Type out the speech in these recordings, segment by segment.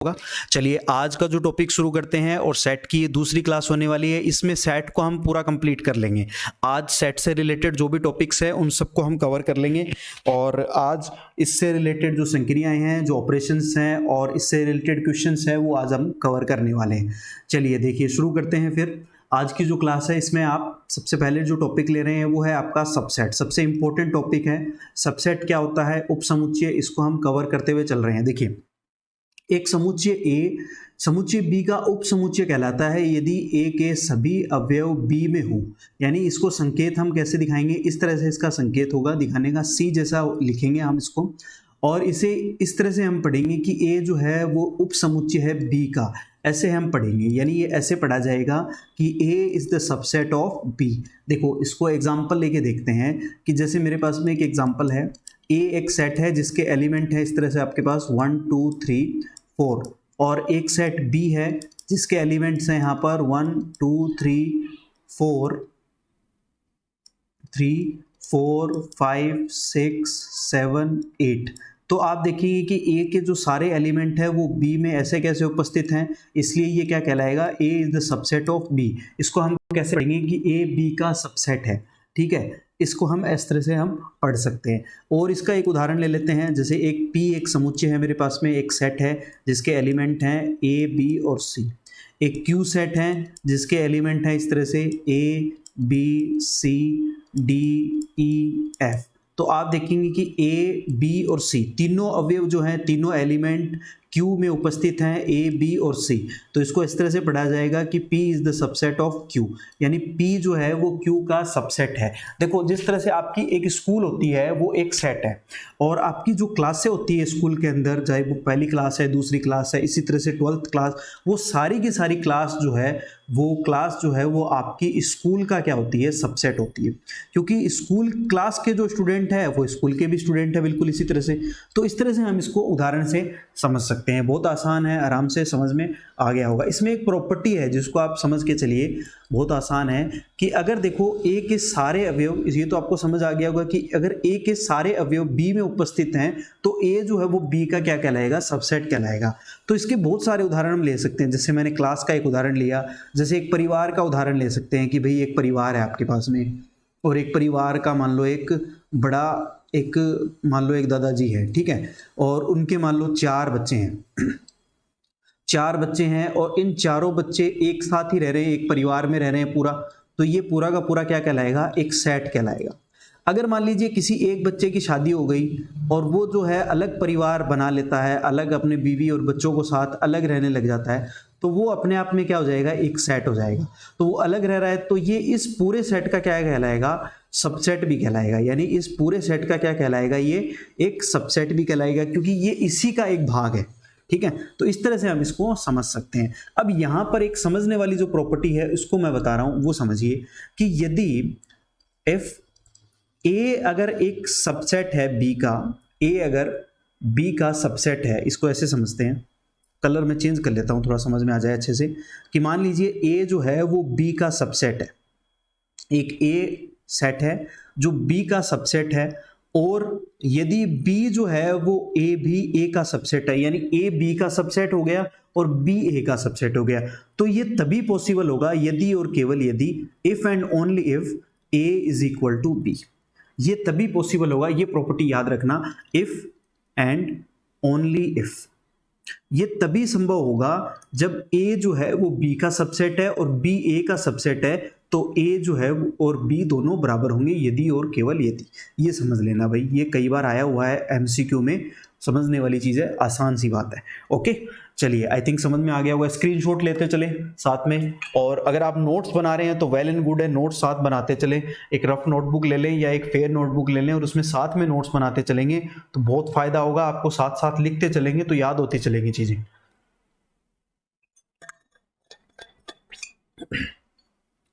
होगा। चलिए आज का जो टॉपिक शुरू करते हैं और सेट की ये दूसरी क्लास होने वाली है। इसमें सेट को हम पूरा कंप्लीट कर लेंगे। आज सेट से रिलेटेड जो भी टॉपिक्स हैं उन सबको हम कवर कर लेंगे और आज इससे रिलेटेड जो संक्रियाएं हैं, जो ऑपरेशंस हैं और इससे रिलेटेड क्वेश्चंस हैं वो आज हम कवर करने वाले हैं। चलिए देखिए शुरू करते हैं फिर। आज की जो क्लास है इसमें आप सबसे पहले जो टॉपिक ले रहे हैं वो है आपका सबसेट। सबसे इंपॉर्टेंट टॉपिक है सबसेट। क्या होता है? उपसमुच्चय। इसको हम कवर करते हुए चल रहे हैं। देखिए एक समुच्चय ए समुच्चय बी का उपसमुच्चय कहलाता है यदि ए के सभी अवयव बी में हो। यानी इसको संकेत हम कैसे दिखाएंगे? इस तरह से इसका संकेत होगा दिखाने का, सी जैसा लिखेंगे हम इसको और इसे इस तरह से हम पढ़ेंगे कि ए जो है वो उपसमुच्चय है बी का। ऐसे हम पढ़ेंगे, यानी ये ऐसे पढ़ा जाएगा कि A is the subset of B. देखो इसको एग्जांपल लेके देखते हैं कि जैसे मेरे पास में एक एग्जांपल है। ए एक सेट है जिसके एलिमेंट है इस तरह से आपके पास 1 2 3 4 और एक सेट बी है जिसके एलिमेंट्स हैं यहाँ पर 1 2 3 4 5 6 7 8। तो आप देखिए कि ए के जो सारे एलिमेंट हैं वो बी में ऐसे कैसे उपस्थित हैं, इसलिए ये क्या कहलाएगा? A is the subset of B. इसको हम कैसे पढ़ेंगे कि ए बी का सबसेट है। ठीक है, इसको हम इस तरह से हम पढ़ सकते हैं। और इसका एक उदाहरण ले लेते हैं। जैसे एक पी एक समुच्चय है मेरे पास में, एक सेट है जिसके एलिमेंट हैं ए बी और सी। एक क्यू सेट है जिसके एलिमेंट हैं इस तरह से A B C D E F. तो आप देखेंगे कि ए बी और सी तीनों अवयव जो हैं, तीनों एलिमेंट क्यू में उपस्थित हैं, ए बी और सी। तो इसको इस तरह से पढ़ा जाएगा कि P is the subset of Q, यानी P जो है वो Q का सबसेट है। देखो जिस तरह से आपकी एक स्कूल होती है वो एक सेट है और आपकी जो क्लासें होती है स्कूल के अंदर, चाहे वो पहली क्लास है, दूसरी क्लास है, इसी तरह से 12th क्लास, वो सारी की सारी क्लास जो है वो आपकी स्कूल का क्या होती है? सबसेट होती है। क्योंकि स्कूल क्लास के जो स्टूडेंट है वो स्कूल के भी स्टूडेंट है, बिल्कुल इसी तरह से। तो इस तरह से हम इसको उदाहरण से समझ सकते हैं। बहुत आसान है, आराम से समझ में आ गया होगा। इसमें एक प्रॉपर्टी है जिसको आप समझ के चलिए, बहुत आसान है कि अगर देखो ए के सारे अवयव, ये तो आपको समझ आ गया होगा कि अगर ए के सारे अवयव बी में उपस्थित हैं तो ए जो है वो बी का क्या कहलाएगा? सबसेट कहलाएगा। तो इसके बहुत सारे उदाहरण हम ले सकते हैं। जैसे मैंने क्लास का एक उदाहरण लिया, जैसे एक परिवार का उदाहरण ले सकते हैं कि भाई एक परिवार है आपके पास में और एक परिवार का मान लो एक दादाजी है, ठीक है, और उनके मान लो 4 बच्चे हैं 4 बच्चे हैं और इन चारों बच्चे एक साथ ही रह रहे हैं, एक परिवार में रह रहे हैं पूरा। तो ये पूरा का पूरा क्या कहलाएगा? एक सेट कहलाएगा। अगर मान लीजिए किसी एक बच्चे की शादी हो गई और वो जो है अलग परिवार बना लेता है, अलग अपने बीवी और बच्चों को साथ अलग रहने लग जाता है, तो वो अपने आप में क्या हो जाएगा? एक सेट हो जाएगा। तो वो अलग रह रहा है तो ये इस पूरे सेट का क्या कहलाएगा? सबसेट भी कहलाएगा। यानी इस पूरे सेट का क्या कहलाएगा? ये एक सबसेट भी कहलाएगा क्योंकि ये इसी का एक भाग है। ठीक है, तो इस तरह से हम इसको समझ सकते हैं। अब यहां पर एक समझने वाली जो प्रॉपर्टी है उसको मैं बता रहा हूं, वो समझिए कि यदि एफ ए अगर एक सबसेट है बी का, ए अगर बी का सबसेट है, इसको ऐसे समझते हैं, कलर में चेंज कर लेता हूं थोड़ा समझ में आ जाए अच्छे से, कि मान लीजिए ए जो है वो बी का सबसेट है। एक ए सेट है जो बी का सबसेट है और यदि b जो है वो a भी a का सबसेट है, यानी a b का सबसेट हो गया और b a का सबसेट हो गया, तो ये तभी पॉसिबल होगा यदि और केवल यदि, if and only if a is equal to b। ये तभी पॉसिबल होगा, ये प्रॉपर्टी याद रखना, इफ एंड ओनली इफ। ये तभी संभव होगा जब a जो है वो b का सबसेट है और b a का सबसेट है, तो a जो है और b दोनों बराबर होंगे यदि और केवल यदि। ये समझ लेना भाई, ये कई बार आया हुआ है एमसीक्यू में, समझने वाली चीज़ है, आसान सी बात है। ओके चलिए, आई थिंक समझ में आ गया होगा। स्क्रीनशॉट लेते चले साथ में, और अगर आप नोट्स बना रहे हैं तो वेल एंड गुड है, नोट्स साथ बनाते चले। एक रफ नोटबुक ले लें या एक फेयर नोटबुक ले लें और उसमें साथ में नोट्स बनाते चलेंगे तो बहुत फायदा होगा आपको। साथ साथ लिखते चलेंगे तो याद होती चलेंगी चीज़ें।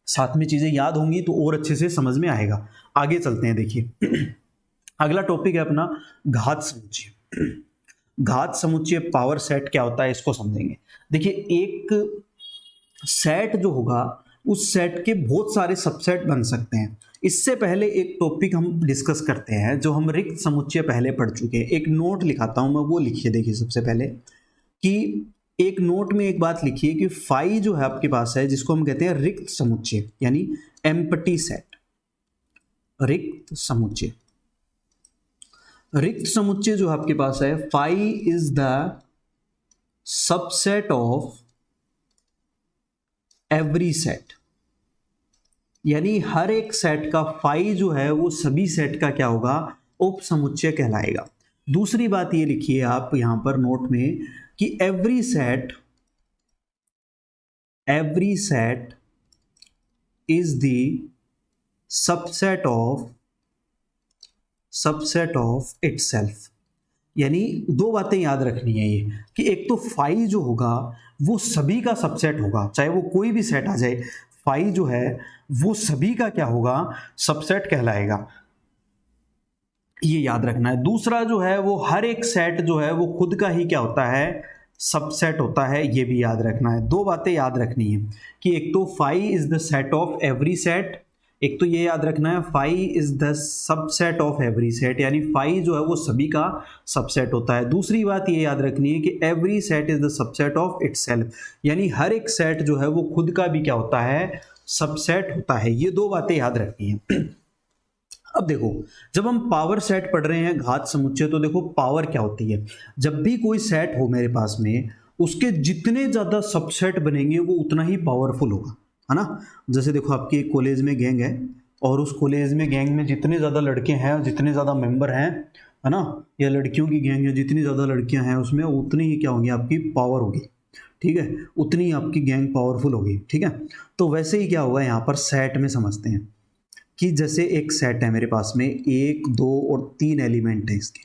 साथ में चीजें याद होंगी तो और अच्छे से समझ में आएगा। आगे चलते हैं। देखिए अगला टॉपिक है अपना घात समुच्चय। घात समुच्चय पावर सेट क्या होता है इसको समझेंगे। देखिए एक सेट जो होगा उस सेट के बहुत सारे सबसेट बन सकते हैं। इससे पहले एक टॉपिक हम डिस्कस करते हैं जो हम रिक्त समुच्चय पहले पढ़ चुके हैं। एक नोट लिखाता हूं मैं, वो लिखिए। देखिए सबसे पहले कि एक नोट में एक बात लिखिए कि फाई जो है आपके पास है, जिसको हम कहते हैं रिक्त समुच्चय, यानी एम्प्टी सेट, रिक्त समुच्चय। रिक्त समुच्चय जो आपके पास है, phi is the subset of every set, यानी हर एक सेट का फाई जो है वो सभी सेट का क्या होगा, उप समुच्चय कहलाएगा। दूसरी बात ये लिखिए आप यहां पर नोट में कि every set is the subset of itself, यानी दो बातें याद रखनी है ये कि एक तो फाई जो होगा वो सभी का सबसेट होगा, चाहे वो कोई भी सेट आ जाए, फाई जो है वो सभी का क्या होगा, सबसेट कहलाएगा, ये याद रखना है। दूसरा जो है वो हर एक सेट जो है वो खुद का ही क्या होता है, सबसेट होता है, ये भी याद रखना है। दो बातें याद रखनी है कि एक तो phi is the set of every set, एक तो ये याद रखना है phi is the subset of every set, यानी फाई जो है वो सभी का सबसेट होता है। दूसरी बात ये याद रखनी है कि every set is the subset of itself, यानी हर एक सेट जो है वो खुद का भी क्या होता है, सबसेट होता है। ये दो बातें याद रखनी है। अब देखो, जब हम पावर सेट पढ़ रहे हैं, घात समुच्चय, तो देखो पावर क्या होती है। जब भी कोई सेट हो मेरे पास में, उसके जितने ज़्यादा सबसेट बनेंगे वो उतना ही पावरफुल होगा, है ना। जैसे देखो आपके एक कॉलेज में गैंग है और उस कॉलेज में गैंग में जितने ज़्यादा लड़के हैं, जितने ज़्यादा मेंबर हैं, है ना, या लड़कियों की गैंग है, जितनी ज़्यादा लड़कियां हैं उसमें उतनी ही क्या होंगी, आपकी पावर होगी, ठीक है, उतनी ही आपकी गैंग पावरफुल होगी, ठीक है। तो वैसे ही क्या होगा यहाँ पर सेट में समझते हैं कि जैसे एक सेट है मेरे पास में, 1, 2 और 3 एलिमेंट है इसके,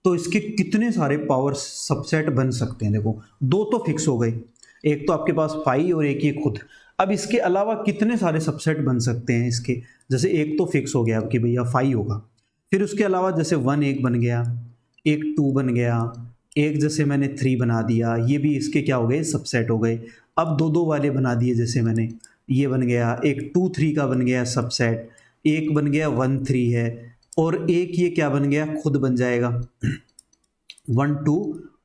तो इसके कितने सारे पावर सबसेट बन सकते हैं। देखो, 2 तो फिक्स हो गए, एक तो आपके पास फाई और एक ही खुद। अब इसके अलावा कितने सारे सबसेट बन सकते हैं इसके, जैसे एक तो फिक्स हो गया कि भैया फाई होगा, फिर उसके अलावा जैसे 1 एक बन गया, एक 2 बन गया, एक जैसे मैंने 3 बना दिया, ये भी इसके क्या हो गए, सबसेट हो गए। अब 2 वाले बना दिए, जैसे मैंने ये बन गया, एक 2 3 का बन गया सबसेट, एक बन गया 1 3 है, और एक ये क्या बन गया, खुद बन जाएगा 1 2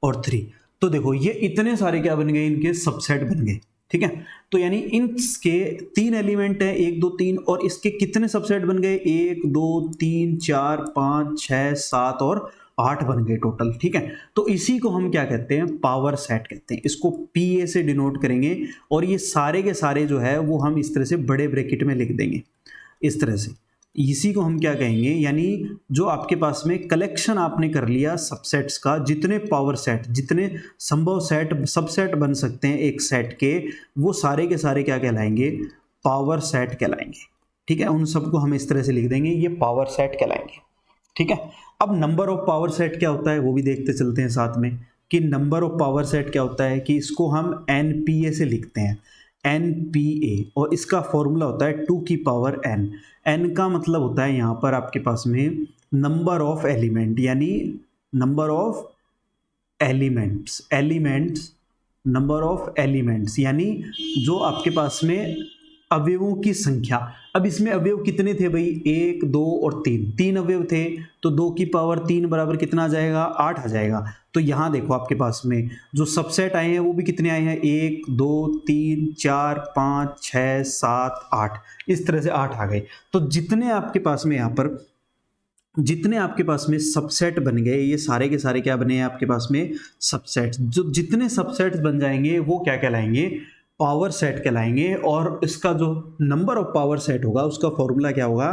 और 3। तो देखो ये इतने सारे क्या बन गए, इनके सबसेट बन गए, ठीक है। तो यानी इनके 3 एलिमेंट है, 1 2 3, और इसके कितने सबसेट बन गए, 1 2 3 4 5 6 7 और 8 बन गए टोटल, ठीक है। तो इसी को हम क्या कहते हैं, पावर सेट कहते हैं। इसको PA से डिनोट करेंगे, और ये सारे के सारे जो है वो हम इस तरह से बड़े ब्रैकेट में लिख देंगे, इस तरह से। इसी को हम क्या कहेंगे, यानी जो आपके पास में कलेक्शन आपने कर लिया सबसेट्स का, जितने पावर सेट, जितने संभव सेट सबसेट बन सकते हैं एक सेट के, वो सारे के सारे क्या कहलाएंगे, पावर सेट कहलाएंगे, ठीक है। उन सबको हम इस तरह से लिख देंगे, ये पावर सेट कहलाएंगे, ठीक है। अब नंबर ऑफ पावर सेट क्या होता है वो भी देखते चलते हैं साथ में, कि नंबर ऑफ पावर सेट क्या होता है, कि इसको हम NPA से लिखते हैं, NPA, और इसका फॉर्मूला होता है 2 की पावर n। n का मतलब होता है यहाँ पर आपके पास में नंबर ऑफ एलिमेंट, यानी number of elements, number of elements, यानी जो आपके पास में अवयवों की संख्या। अब इसमें अवयव कितने थे भाई, 1 2 और 3 अवयव थे, तो 2 की पावर 3 बराबर कितना आ जाएगा, 8 आ जाएगा। तो यहाँ देखो आपके पास में जो सबसेट आए हैं वो भी कितने आए हैं, 1 2 3 4 5 6 7 8, इस तरह से 8 आ गए। तो जितने आपके पास में यहाँ पर, जितने आपके पास में सबसेट बन गए, ये सारे के सारे क्या बने हैं आपके पास में, सबसेट। जो जितने सबसेट बन जाएंगे वो क्या कहलाएंगे, पावर सेट कहलाएंगे। और इसका जो नंबर ऑफ पावर सेट होगा उसका फॉर्मूला क्या होगा,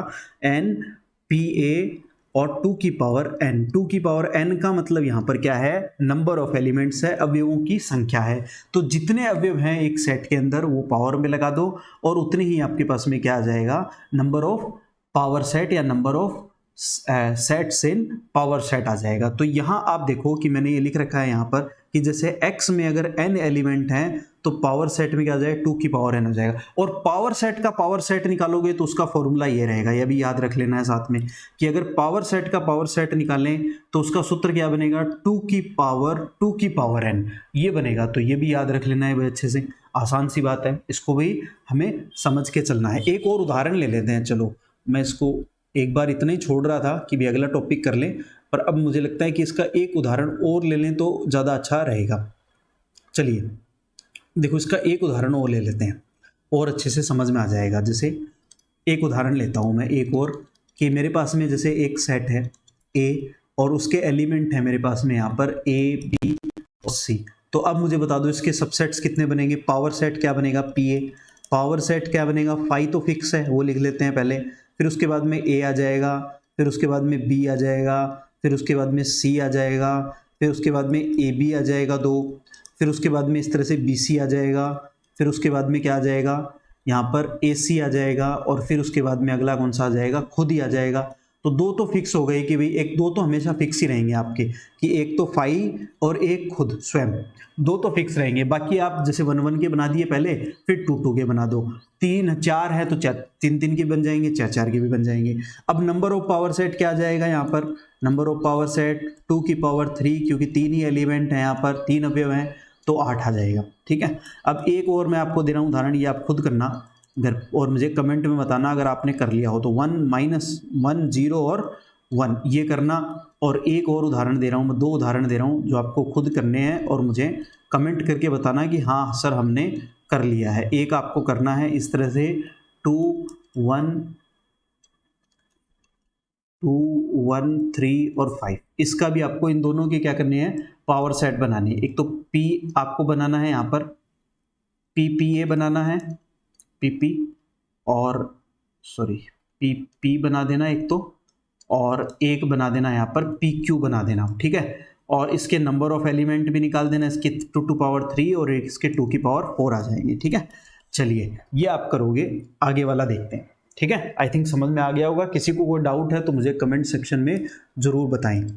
NPA और 2 की पावर n। 2 की पावर n का मतलब यहाँ पर क्या है, नंबर ऑफ एलिमेंट्स है, अवयवों की संख्या है। तो जितने अवयव हैं एक सेट के अंदर वो पावर में लगा दो, और उतने ही आपके पास में क्या आ जाएगा, नंबर ऑफ पावर सेट या number of sets in power set आ जाएगा। तो यहाँ आप देखो कि मैंने ये लिख रखा है यहाँ पर कि जैसे x में अगर n एलिमेंट हैं तो पावर सेट में क्या आ जाएगा, 2 की पावर n हो जाएगा। और पावर सेट का पावर सेट निकालोगे तो उसका फॉर्मूला ये रहेगा, ये भी याद रख लेना है साथ में, कि अगर पावर सेट का पावर सेट निकालें तो उसका सूत्र क्या बनेगा, 2 की पावर n, ये बनेगा। तो ये भी याद रख लेना है भाई अच्छे से, आसान सी बात है, इसको भी हमें समझ के चलना है। एक और उदाहरण ले लेते हैं, चलो मैं इसको एक बार इतना ही छोड़ रहा था कि भी अगला टॉपिक कर लें, पर अब मुझे लगता है कि इसका एक उदाहरण और ले लें तो ज़्यादा अच्छा रहेगा। चलिए देखो इसका एक उदाहरण और ले लेते हैं और अच्छे से समझ में आ जाएगा। जैसे एक उदाहरण लेता हूँ मैं एक और, कि मेरे पास में जैसे एक सेट है ए और उसके एलिमेंट है मेरे पास में यहाँ पर ए बी और सी। तो अब मुझे बता दो इसके सबसेट्स कितने बनेंगे। पावर सेट क्या बनेगा, पी ए। पावर सेट क्या बनेगा, फाई तो फिक्स है वो लिख लेते हैं पहले, फिर उसके बाद में ए आ जाएगा, फिर उसके बाद में बी आ जाएगा, फिर उसके बाद में सी आ जाएगा, फिर उसके बाद में ए बी आ जाएगा 2, फिर उसके बाद में इस तरह से बी सी आ जाएगा, फिर उसके बाद में क्या आ जाएगा यहाँ पर ए सी आ जाएगा, और फिर उसके बाद में अगला कौन सा आ जाएगा, खुद ही आ जाएगा। तो 2 तो फिक्स हो गए कि भाई 1-2 तो हमेशा फिक्स ही रहेंगे आपके, कि एक तो फाई और एक खुद स्वयं, 2 तो फिक्स रहेंगे। बाकी आप जैसे 1-1 के बना दिए पहले, फिर 2-2 के बना दो। 3-4 है तो 3-3 के बन जाएंगे, 4-4 के भी बन जाएंगे। अब नंबर ऑफ पावर सेट क्या आ जाएगा यहाँ पर, नंबर ऑफ पावर सेट 2 की पावर 3, क्योंकि 3 ही एलिमेंट है यहाँ पर, 3 अवयव हैं तो 8 आ जाएगा। ठीक है। अब एक और मैं आपको दे रहा हूँ उदाहरण, ये आप खुद करना घर और मुझे कमेंट में बताना अगर आपने कर लिया हो तो। 1 -1 0 और 1 ये करना। और एक और उदाहरण दे रहा हूँ मैं, 2 उदाहरण दे रहा हूँ जो आपको खुद करने हैं और मुझे कमेंट करके बताना कि हाँ सर हमने कर लिया है। एक आपको करना है इस तरह से 2 1 2 1 3 और 5, इसका भी आपको इन दोनों के क्या करने हैं, पावर सेट बनाने। एक तो P आपको बनाना है यहाँ पर, PPA बनाना है, PP और PP बना देना एक तो, और एक बना देना यहाँ पर PQ बना देना। ठीक है। और इसके नंबर ऑफ एलिमेंट भी निकाल देना, इसके 2 की पावर 3 और इसके 2 की पावर 4 आ जाएंगे। ठीक है। चलिए ये आप करोगे, आगे वाला देखते हैं। ठीक है। आई थिंक समझ में आ गया होगा। किसी को कोई डाउट है तो मुझे कमेंट सेक्शन में जरूर बताएं।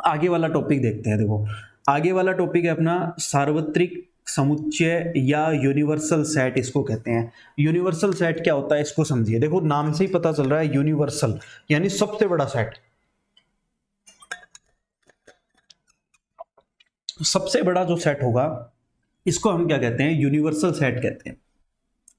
आगे वाला टॉपिक देखते हैं। देखो आगे वाला टॉपिक है अपना सार्वत्रिक समुच्चय या यूनिवर्सल सेट, इसको कहते हैं। यूनिवर्सल सेट क्या होता है इसको समझिए। देखो नाम से ही पता चल रहा है यूनिवर्सल यानी सबसे बड़ा सेट। सबसे बड़ा जो सेट होगा इसको हम क्या कहते हैं, यूनिवर्सल सेट कहते हैं।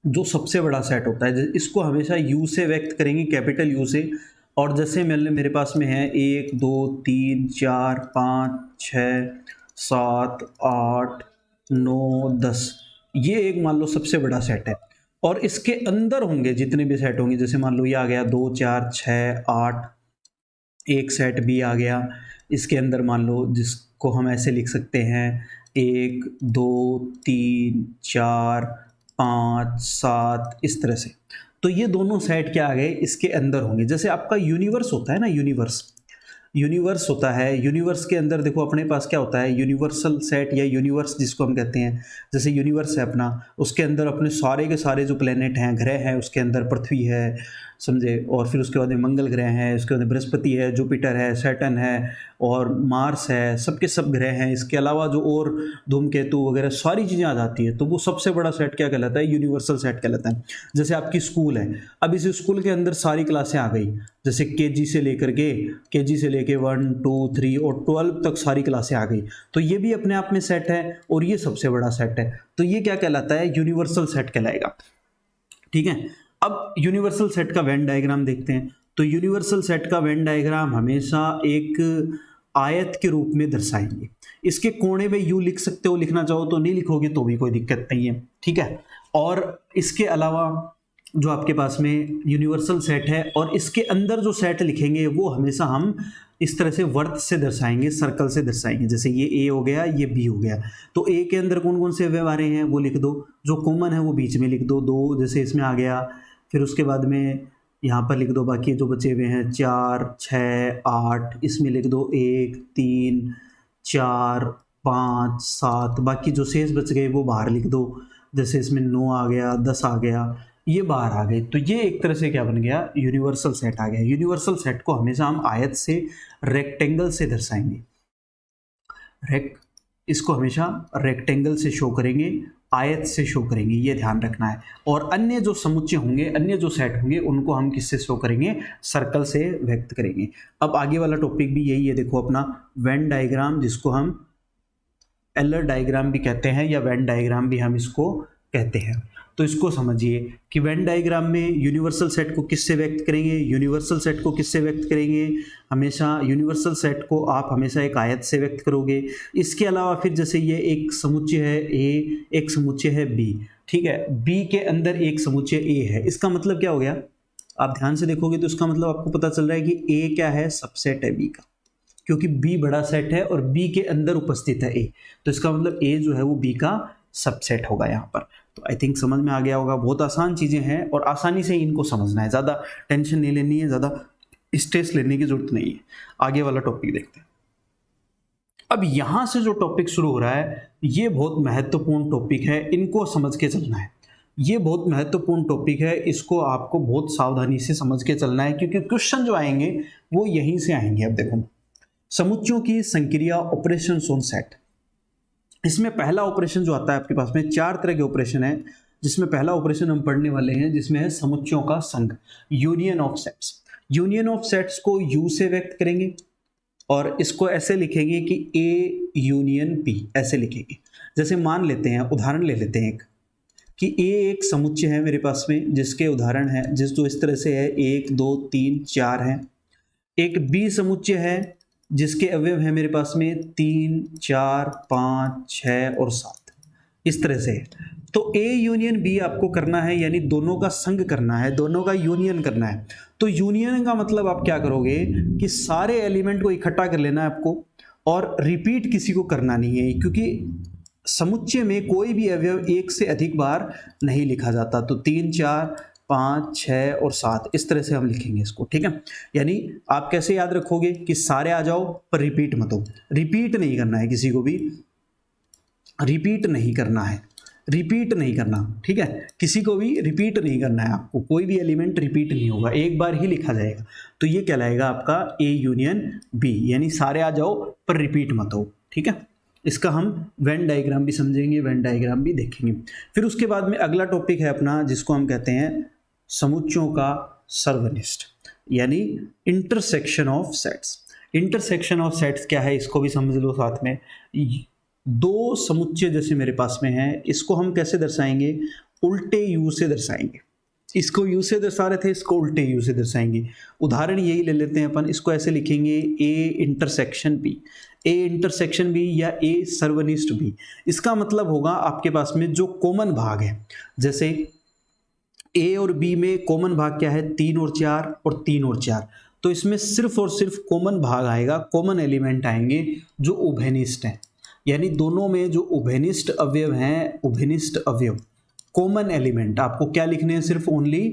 जो सबसे बड़ा सेट होता है इसको हमेशा यू से व्यक्त करेंगे, कैपिटल यू से। और जैसे मेरे पास में है 1 2 3 4 5 6 7 8 9 10, ये एक मान लो सबसे बड़ा सेट है। और इसके अंदर होंगे जितने भी सेट होंगे, जैसे मान लो ये आ गया 2 4 6 8, एक सेट भी आ गया इसके अंदर, मान लो जिसको हम ऐसे लिख सकते हैं 1 2 3 4 5 7, इस तरह से। तो ये दोनों सेट क्या आ गए, इसके अंदर होंगे। जैसे आपका यूनिवर्स होता है ना, यूनिवर्स होता है। यूनिवर्स के अंदर देखो अपने पास क्या होता है, यूनिवर्सल सेट या यूनिवर्स जिसको हम कहते हैं। जैसे यूनिवर्स है अपना, उसके अंदर अपने सारे के सारे जो प्लेनेट हैं, ग्रह हैं, उसके अंदर पृथ्वी है समझे, और फिर उसके बाद में मंगल ग्रह हैं, उसके बाद बृहस्पति है, जुपिटर है, सैटर्न है और मार्स है, सबके सब ग्रह हैं। इसके अलावा जो और धूमकेतु वगैरह सारी चीज़ें आ जाती है, तो वो सबसे बड़ा सेट क्या कहलाता है, यूनिवर्सल सेट कहलाता है। जैसे आपकी स्कूल है, अब इस स्कूल के अंदर सारी क्लासें आ गई, जैसे केजी से लेके 1 2 3 और 12 तक सारी क्लासें आ गई, तो ये भी अपने आप में सेट है और ये सबसे बड़ा सेट है। तो ये क्या कहलाता है, यूनिवर्सल सेट कहलाएगा। ठीक है। अब यूनिवर्सल सेट का वेन डायग्राम देखते हैं। तो यूनिवर्सल सेट का वेन डायग्राम हमेशा एक आयत के रूप में दर्शाएंगे। इसके कोने में यू लिख सकते हो, लिखना चाहो तो, नहीं लिखोगे तो भी कोई दिक्कत नहीं है। ठीक है। और इसके अलावा जो आपके पास में यूनिवर्सल सेट है और इसके अंदर जो सेट लिखेंगे वो हमेशा हम इस तरह से वर्त से दर्शाएंगे, सर्कल से दर्शाएंगे। जैसे ये ए हो गया, ये बी हो गया, तो ए के अंदर कौन कौन से अवयव आ रहे हैं वो लिख दो, जो कॉमन है वो बीच में लिख दो, 2 जैसे इसमें आ गया, फिर उसके बाद में यहाँ पर लिख दो बाकी जो बचे हुए हैं 4 6 8, इसमें लिख दो 1 3 4 5 7, बाकी जो शेष बच गए वो बाहर लिख दो, जैसे इसमें 9 आ गया, 10 आ गया, ये बाहर आ गए। तो ये एक तरह से क्या बन गया, यूनिवर्सल सेट आ गया। यूनिवर्सल सेट को हमेशा हम आयत से, रेक्टेंगल से दर्शाएंगे। इसको हमेशा रेक्टेंगल से शो करेंगे, आयत से शो करेंगे, ये ध्यान रखना है। और अन्य जो समुच्चय होंगे, अन्य जो सेट होंगे, उनको हम किससे शो करेंगे, सर्कल से व्यक्त करेंगे। अब आगे वाला टॉपिक भी यही है। देखो अपना वेन डायग्राम, जिसको हम एलर डायग्राम भी कहते हैं या वेन डायग्राम भी हम इसको कहते हैं। तो इसको समझिए कि वेन डायग्राम में यूनिवर्सल सेट को किससे व्यक्त करेंगे, यूनिवर्सल सेट को किससे व्यक्त करेंगे, हमेशा यूनिवर्सल सेट को आप हमेशा एक आयत से व्यक्त करोगे। इसके अलावा फिर जैसे ये एक समुच्चय है ए, एक समुच्चय है बी, ठीक है, बी के अंदर एक समुच्चय ए है, इसका मतलब क्या हो गया, आप ध्यान से देखोगे तो इसका मतलब आपको पता चल रहा है कि ए क्या है, सबसेट है बी का, क्योंकि बी बड़ा सेट है और बी के अंदर उपस्थित है ए, तो इसका मतलब ए जो है वो बी का सबसेट होगा यहाँ पर। तो आई थिंक समझ में आ गया होगा, बहुत आसान चीज़ें हैं और आसानी से इनको समझना है, ज़्यादा टेंशन नहीं लेनी है, ज़्यादा स्ट्रेस लेने की जरूरत नहीं है। आगे वाला टॉपिक देखते हैं। अब यहाँ से जो टॉपिक शुरू हो रहा है ये बहुत महत्वपूर्ण टॉपिक है, इनको समझ के चलना है। ये बहुत महत्वपूर्ण टॉपिक है, इसको आपको बहुत सावधानी से समझ के चलना है, क्योंकि क्वेश्चन जो आएंगे वो यहीं से आएंगे। अब देखो, समुच्चयों की संक्रिया ऑपरेशन ऑन सेट, इसमें पहला ऑपरेशन जो आता है आपके पास में, 4 तरह के ऑपरेशन है, जिसमें पहला ऑपरेशन हम पढ़ने वाले हैं जिसमें है समुच्चयों का संघ, union of sets. Union of sets को यू से व्यक्त करेंगे और इसको ऐसे लिखेंगे कि ए यूनियन बी, ऐसे लिखेंगे। जैसे मान लेते हैं, उदाहरण ले लेते हैं कि ए एक समुच्चय है मेरे पास में, जिसके उदाहरण है जिस जो इस तरह से है 1 2 3 4 है। एक बी समुच्चय है जिसके अवयव है मेरे पास में 3 4 5 6 और 7, इस तरह से। तो ए यूनियन बी आपको करना है, यानी दोनों का संघ करना है, दोनों का यूनियन करना है। तो यूनियन का मतलब आप क्या करोगे कि सारे एलिमेंट को इकट्ठा कर लेना है आपको, और रिपीट किसी को करना नहीं है, क्योंकि समुच्चय में कोई भी अवयव एक से अधिक बार नहीं लिखा जाता। तो 3 4 5 6 और 7 इस तरह से हम लिखेंगे इसको, ठीक है। यानी आप कैसे याद रखोगे कि सारे आ जाओ पर रिपीट मत हो, रिपीट नहीं करना है, किसी को भी रिपीट नहीं करना है, रिपीट नहीं करना, ठीक है, किसी को भी रिपीट नहीं करना है आपको, कोई भी एलिमेंट रिपीट नहीं होगा, एक बार ही लिखा जाएगा। तो ये कहलाएगा आपका ए यूनियन बी, यानी सारे आ जाओ पर रिपीट मत हो, ठीक है। इसका हम वेन डायग्राम भी समझेंगे, वेन डायग्राम भी देखेंगे। फिर उसके बाद में अगला टॉपिक है अपना, जिसको हम कहते हैं समुच्चयों का सर्वनिष्ठ, यानी intersection of sets. Intersection of sets क्या है, इसको भी समझ लो साथ में। 2 समुच्चय जैसे मेरे पास में है, इसको हम कैसे दर्शाएंगे, उल्टे यू से दर्शाएंगे। इसको यू से दर्शा रहे थे, इसको उल्टे यू से दर्शाएंगे। उदाहरण यही ले लेते हैं अपन, इसको ऐसे लिखेंगे A intersection B, A intersection B या ए सर्वनिष्ठ बी। इसका मतलब होगा आपके पास में जो कॉमन भाग है, जैसे ए और बी में कॉमन भाग क्या है, 3 और 4 और 3 और 4, तो इसमें सिर्फ और सिर्फ कॉमन भाग आएगा, कॉमन एलिमेंट आएंगे जो उभयनिष्ठ हैं, यानी दोनों में जो उभयनिष्ठ अवयव हैं, उभयनिष्ठ अवयव कॉमन एलिमेंट आपको क्या लिखने हैं, सिर्फ only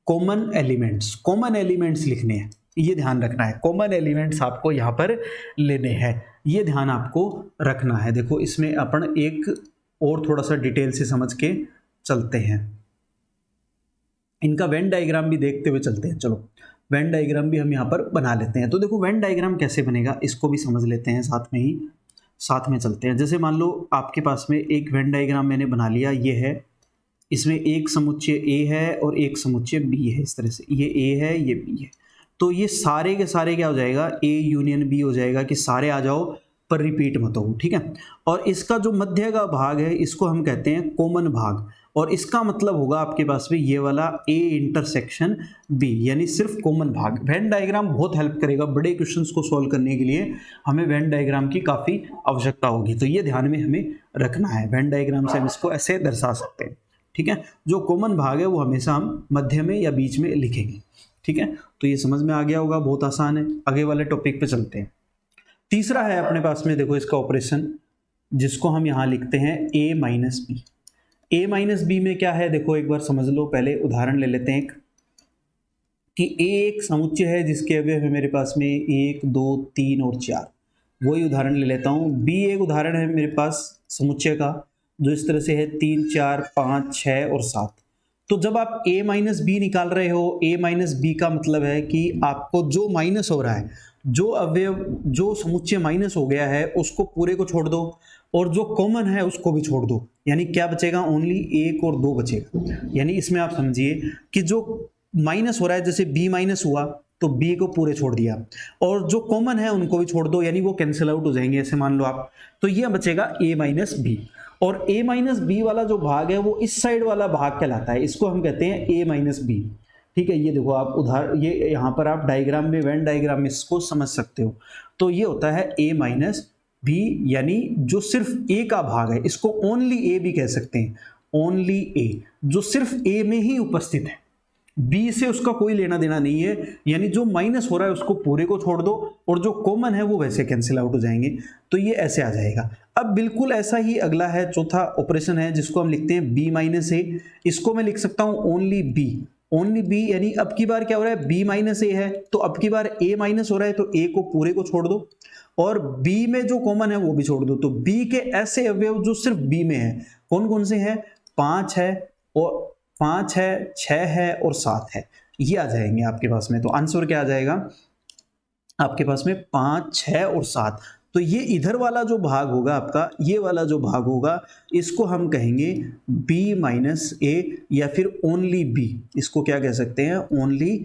common elements, common elements लिखने हैं, ये ध्यान रखना है। कॉमन एलिमेंट्स आपको यहाँ पर लेने हैं, ये ध्यान आपको रखना है। देखो इसमें अपन एक और थोड़ा सा डिटेल से समझ के चलते हैं, इनका वेन डायग्राम भी देखते हुए चलते हैं। चलो वेन डायग्राम भी हम यहाँ पर बना लेते हैं। तो देखो वेन डायग्राम कैसे बनेगा इसको भी समझ लेते हैं, साथ में ही साथ में चलते हैं। जैसे मान लो आपके पास में एक वेन डायग्राम मैंने बना लिया, ये है, इसमें एक समुच्चय ए है और एक समुच्चय बी है, इस तरह से, ये ए है ये बी है। तो ये सारे के सारे क्या हो जाएगा, ए यूनियन बी हो जाएगा, कि सारे आ जाओ पर रिपीट मत हो, ठीक है। और इसका जो मध्य का भाग है इसको हम कहते हैं कॉमन भाग, और इसका मतलब होगा आपके पास में ये वाला ए इंटरसेक्शन बी, यानी सिर्फ कॉमन भाग। वेन डायग्राम बहुत हेल्प करेगा, बड़े क्वेश्चंस को सॉल्व करने के लिए हमें वेन डायग्राम की काफ़ी आवश्यकता होगी, तो ये ध्यान में हमें रखना है। वेन डायग्राम से हम इसको ऐसे दर्शा सकते हैं, ठीक है। जो कॉमन भाग है वो हमेशा हम मध्य में या बीच में लिखेंगे, ठीक है। तो ये समझ में आ गया होगा, बहुत आसान है। आगे वाले टॉपिक पे चलते हैं। तीसरा है अपने पास में, देखो इसका ऑपरेशन, जिसको हम यहाँ लिखते हैं ए माइनस बी। ए माइनस बी में क्या है, देखो एक बार समझ लो। पहले उदाहरण ले लेते हैं कि ए एक समुच्चय है जिसके अवयव है मेरे पास में 1 2 3 और 4, वही उदाहरण ले लेता हूँ। बी एक उदाहरण है मेरे पास समुच्चय का, जो इस तरह से है 3 4 5 6 और 7। तो जब आप a माइनस बी निकाल रहे हो, a माइनस बी का मतलब है कि आपको जो माइनस हो रहा है, जो अवयव, जो समुच्चय माइनस हो गया है उसको पूरे को छोड़ दो, और जो कॉमन है उसको भी छोड़ दो, यानी क्या बचेगा, ओनली 1 और 2 बचेगा। यानी इसमें आप समझिए कि जो माइनस हो रहा है, जैसे b माइनस हुआ तो b को पूरे छोड़ दिया, और जो कॉमन है उनको भी छोड़ दो, यानी वो कैंसिल आउट हो जाएंगे, ऐसे मान लो आप। तो ये बचेगा a माइनस बी। और a माइनस बी वाला जो भाग है वो इस साइड वाला भाग कहलाता है, इसको हम कहते हैं a माइनस बी। ठीक है, ये देखो आप ये यहाँ पर आप डायग्राम में, वेन डायग्राम में इसको समझ सकते हो। तो ये होता है a माइनस बी, यानी जो सिर्फ a का भाग है, इसको ओनली a भी कह सकते हैं, ओनली a, जो सिर्फ a में ही उपस्थित है, b से उसका कोई लेना देना नहीं है, यानी जो माइनस हो रहा है उसको पूरे को छोड़ दो और जो कॉमन है वो वैसे कैंसिल आउट हो जाएंगे, तो ये ऐसे आ जाएगा। अब बिल्कुल ऐसा ही अगला है, चौथा ऑपरेशन है जिसको हम लिखते हैं b माइनस ए। इसको मैं लिख सकता हूं ओनली b, ओनली b, यानी अब की बार क्या हो रहा है, b माइनस ए है तो अब की बार a माइनस हो रहा है, तो a को पूरे को छोड़ दो और b में जो कॉमन है वो भी छोड़ दो। तो b के ऐसे अवयव जो सिर्फ b में है कौन कौन से हैं, 5 है और 5 है, 6 है और 7 है, ये आ जाएंगे आपके पास में। तो आंसर क्या आ जाएगा आपके पास में, 5, 6 और 7। तो ये इधर वाला जो भाग होगा आपका, ये वाला जो भाग होगा, इसको हम कहेंगे b माइनस ए या फिर ओनली b, इसको क्या कह सकते हैं, ओनली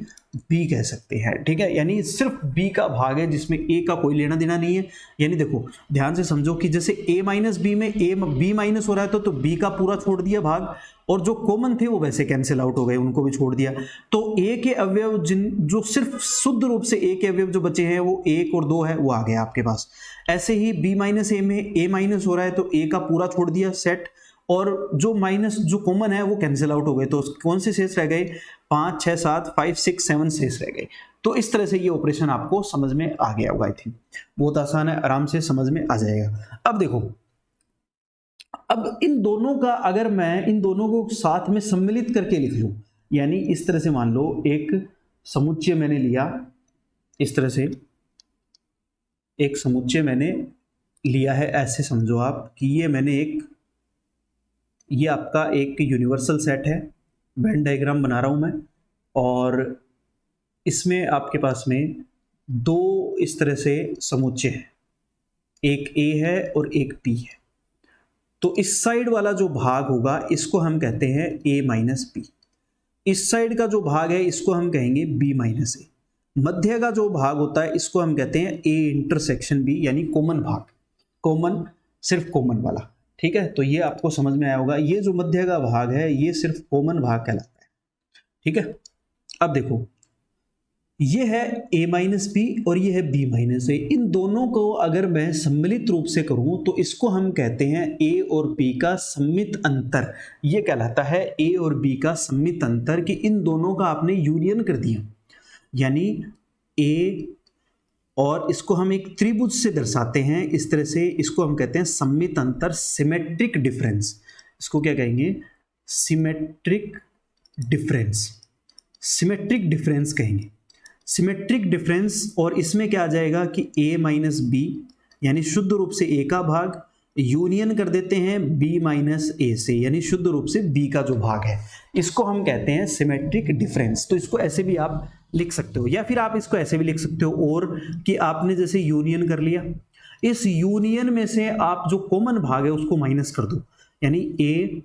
b कह सकते हैं। ठीक है, यानी सिर्फ b का भाग है जिसमें a का कोई लेना देना नहीं है। यानी देखो ध्यान से समझो कि जैसे a माइनस बी में b माइनस हो रहा है तो b का पूरा छोड़ दिया भाग, और जो कॉमन थे वो वैसे कैंसिल आउट हो गए, उनको भी छोड़ दिया। तो a के अवयव जो सिर्फ शुद्ध रूप से a के अवयव जो बचे हैं वो 1 और 2 है, वो आ गए आपके पास। ऐसे ही b माइनस ए में a माइनस हो रहा है तो a का पूरा छोड़ दिया सेट, और जो माइनस जो कॉमन है वो कैंसिल आउट हो गए, तो कौन से शेष रह गए, 5, 6, 7, 5, 6, 7 शेष रह गए। तो इस तरह से ये ऑपरेशन आपको समझ में आ गया होगा, आई थिंक बहुत आसान है, आराम से समझ में आ जाएगा। अब देखो, अब इन दोनों का अगर मैं इन दोनों को साथ में सम्मिलित करके लिख लूं, यानी इस तरह से मान लो एक समुच्चय मैंने लिया, इस तरह से एक समुच्चय मैंने लिया है, ऐसे समझो आप कि ये आपका एक यूनिवर्सल सेट है, वेन डायग्राम बना रहा हूं मैं, और इसमें आपके पास में दो इस तरह से समुच्चय हैं, एक a है और एक p है। तो इस साइड वाला जो भाग होगा इसको हम कहते हैं a माइनस बी, इस साइड का जो भाग है इसको हम कहेंगे b माइनस ए, मध्य का जो भाग होता है इसको हम कहते हैं a इंटरसेक्शन b, यानी कॉमन भाग, कॉमन सिर्फ कॉमन वाला। ठीक है, तो ये आपको समझ में आया होगा, ये जो मध्य का भाग है ये सिर्फ कॉमन भाग कहलाता है। ठीक है, अब देखो ये है a माइनस बी और ये है b माइनस ए, इन दोनों को अगर मैं सम्मिलित रूप से करूं तो इसको हम कहते हैं a और b का सम्मित अंतर, ये कहलाता है a और b का सम्मित अंतर, कि इन दोनों का आपने यूनियन कर दिया, यानी a, और इसको हम एक त्रिभुज से दर्शाते हैं इस तरह से, इसको हम कहते हैं सम्मित अंतर, सिमेट्रिक डिफरेंस, इसको क्या कहेंगे, सिमेट्रिक डिफरेंस, सिमेट्रिक डिफरेंस कहेंगे, सिमेट्रिक डिफरेंस। और इसमें क्या आ जाएगा कि a माइनस बी, यानी शुद्ध रूप से a का भाग यूनियन कर देते हैं b माइनस ए से, यानी शुद्ध रूप से b का जो भाग है, इसको हम कहते हैं सिमेट्रिक डिफरेंस। तो इसको ऐसे भी आप लिख सकते हो, या फिर आप इसको ऐसे भी लिख सकते हो, और कि आपने जैसे यूनियन कर लिया, इस यूनियन में से आप जो कॉमन भाग है उसको माइनस कर दो, यानी a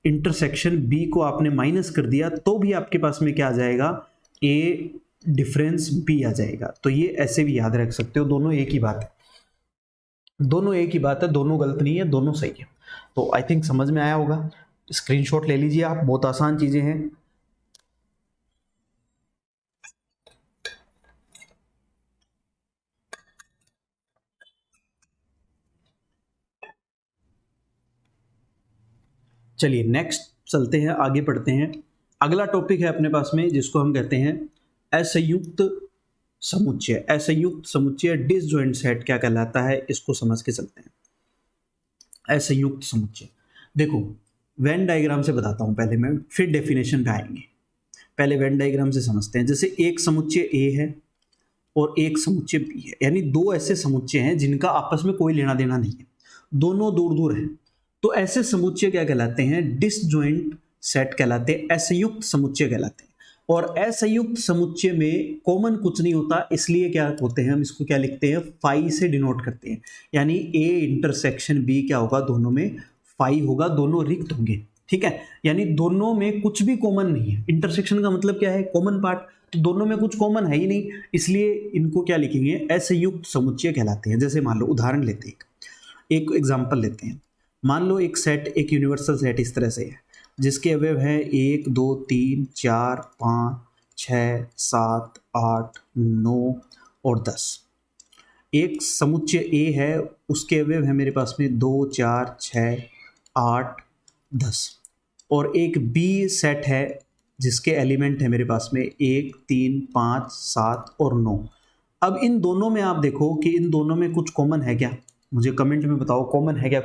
इंटरसेक्शन b को आपने माइनस कर दिया, तो भी आपके पास में क्या आ जाएगा, a डिफरेंस b आ जाएगा। तो ये ऐसे भी याद रख सकते हो, दोनों एक ही बात है, दोनों एक ही बात है, दोनों गलत नहीं है, दोनों सही है। तो आई थिंक समझ में आया होगा, स्क्रीनशॉट ले लीजिए आप, बहुत आसान चीजें हैं। चलिए नेक्स्ट चलते हैं, आगे पढ़ते हैं। अगला टॉपिक है अपने पास में जिसको हम कहते हैं असंयुक्त समुच्चय। असंयुक्त समुच्चय डिसजॉइंट सेट क्या कहलाता है, इसको समझ के चलते हैं। असंयुक्त समुच्चय देखो, वेन डायग्राम से बताता हूं पहले मैं, फिर डेफिनेशन पे आएंगे। पहले वेन डायग्राम से समझते हैं। जैसे एक समुच्चय ए है और एक समुच्चय बी है, यानी दो ऐसे समुच्चय हैं जिनका आपस में कोई लेना देना नहीं है, दोनों दूर दूर हैं, तो ऐसे समुच्चय क्या कहलाते हैं, डिसजॉइंट सेट कहलाते हैं, असंयुक्त समुच्चय कहलाते हैं। और असंयुक्त समुच्चय में कॉमन कुछ नहीं होता, इसलिए क्या होते हैं, हम इसको क्या लिखते हैं, फाई से डिनोट करते हैं, यानी ए इंटरसेक्शन बी क्या होगा, दोनों में फाई होगा, दोनों रिक्त होंगे। ठीक है, यानी दोनों में कुछ भी कॉमन नहीं है। इंटरसेक्शन का मतलब क्या है, कॉमन पार्ट, तो दोनों में कुछ कॉमन है ही नहीं, इसलिए इनको क्या लिखेंगे, असंयुक्त समुच्चय कहलाते हैं। जैसे मान लो उदाहरण लेते हैं, एक एग्जाम्पल लेते हैं, मान लो एक सेट, एक यूनिवर्सल सेट इस तरह से है जिसके अवयव है 1 2 3 4 5 6 7 8 9 और 10। एक समुच्चय ए है, उसके अवयव है मेरे पास में 2 4 6 8 10। और एक बी सेट है जिसके एलिमेंट है मेरे पास में 1 3 5 7 और 9। अब इन दोनों में आप देखो कि इन दोनों में कुछ कॉमन है क्या, मुझे कमेंट में बताओ कॉमन है क्या।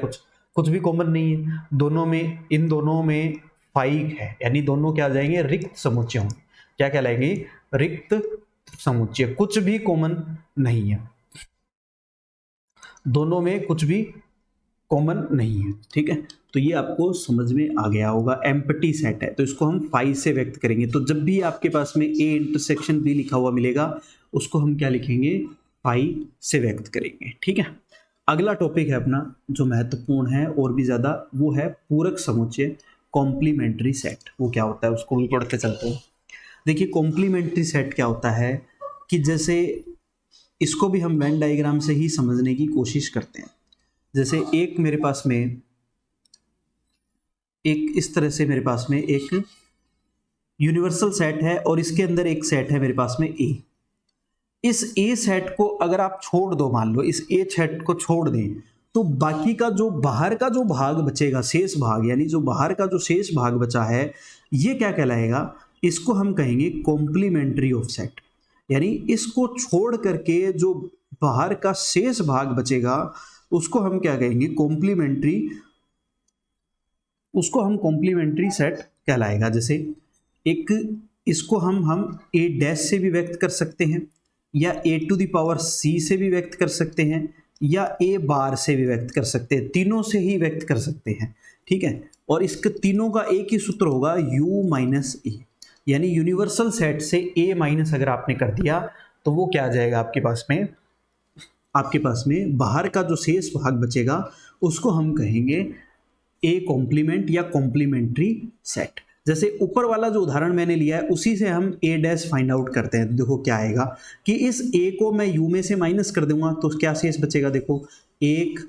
कुछ भी कॉमन नहीं है दोनों में। इन दोनों में फाइक है, यानी दोनों क्या आ जाएंगे, रिक्त समुच्चय होंगे। क्या कहलाएंगे, रिक्त समुच्चय। कुछ भी कॉमन नहीं है, दोनों में कुछ भी कॉमन नहीं है। ठीक है, तो ये आपको समझ में आ गया होगा। एम्प्टी सेट है तो इसको हम फाई से व्यक्त करेंगे। तो जब भी आपके पास में ए इंटरसेक्शन बी लिखा हुआ मिलेगा उसको हम क्या लिखेंगे, फाई से व्यक्त करेंगे। ठीक है, अगला टॉपिक है अपना जो महत्वपूर्ण है और भी ज़्यादा, वो है पूरक समुच्चय, कॉम्प्लीमेंट्री सेट। वो क्या होता है उसको भी पढ़ते चलते हैं। देखिए कॉम्प्लीमेंट्री सेट क्या होता है कि जैसे इसको भी हम वेन डायग्राम से ही समझने की कोशिश करते हैं। जैसे एक मेरे पास में एक इस तरह से मेरे पास में एक यूनिवर्सल सेट है और इसके अंदर एक सेट है मेरे पास में ए। इस ए सेट को अगर आप छोड़ दो, मान लो इस ए सेट को छोड़ दें, तो बाकी का जो बाहर का जो भाग बचेगा, शेष भाग, यानी जो बाहर का जो शेष भाग बचा है, ये क्या कहलाएगा, इसको हम कहेंगे कॉम्प्लीमेंट्री ऑफ सेट। यानी इसको छोड़ करके जो बाहर का शेष भाग बचेगा उसको हम क्या कहेंगे, कॉम्प्लीमेंट्री सेट कहलाएगा। जैसे एक इसको हम ए डैश से भी व्यक्त कर सकते हैं, या ए टू द पावर सी से भी व्यक्त कर सकते हैं, या ए बार से भी व्यक्त कर सकते हैं। तीनों से ही व्यक्त कर सकते हैं। ठीक है, और इसके तीनों का एक ही सूत्र होगा u माइनस ए। यानी यूनिवर्सल सेट से a माइनस अगर आपने कर दिया तो वो क्या आ जाएगा आपके पास में बाहर का जो शेष भाग बचेगा उसको हम कहेंगे ए कॉम्प्लीमेंट या कॉम्प्लीमेंट्री सेट। जैसे ऊपर वाला जो उदाहरण मैंने लिया है उसी से हम ए डैश फाइंड आउट करते हैं। तो देखो क्या आएगा कि इस ए को मैं यू में से माइनस कर दूंगा तो क्या शेष बचेगा, देखो 1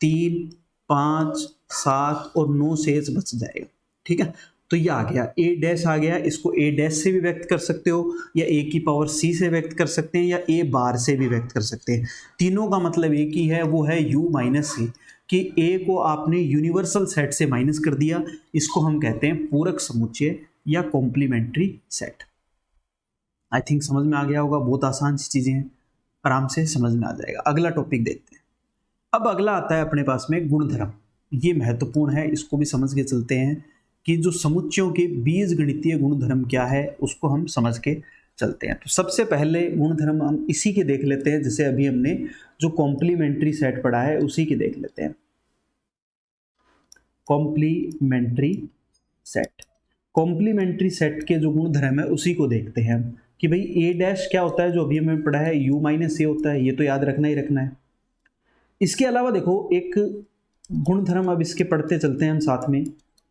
3 5 7 और 9 शेष बच जाएगा। ठीक है, तो ये आ गया ए डैश आ गया। इसको ए डैश से भी व्यक्त कर सकते हो, या ए की पावर सी से व्यक्त कर सकते हैं, या ए बार से भी व्यक्त कर सकते हैं। तीनों का मतलब एक ही है, वो है u माइनस सी, कि ए को आपने यूनिवर्सल सेट से माइनस कर दिया। इसको हम कहते हैं पूरक समुच्चय या कॉम्प्लीमेंट्री सेट। आई थिंक समझ में आ गया होगा, बहुत आसान सी चीज़ें हैं, आराम से समझ में आ जाएगा। अगला टॉपिक देखते हैं। अब अगला आता है अपने पास में गुणधर्म। ये महत्वपूर्ण है, इसको भी समझ के चलते हैं कि जो समुच्चयों के बीजगणितीय गुणधर्म क्या है उसको हम समझ के चलते हैं। तो सबसे पहले गुणधर्म हम इसी के देख लेते हैं, जैसे अभी हमने जो कॉम्प्लीमेंट्री सेट पढ़ा है उसी के देख लेते हैं। कॉम्प्लीमेंट्री सेट के जो गुणधर्म है उसी को देखते हैं हम कि भाई ए डैश क्या होता है, जो अभी हमें पढ़ा है u माइनस ए होता है। ये तो याद रखना ही रखना है। इसके अलावा देखो एक गुणधर्म अब इसके पढ़ते चलते हैं हम साथ में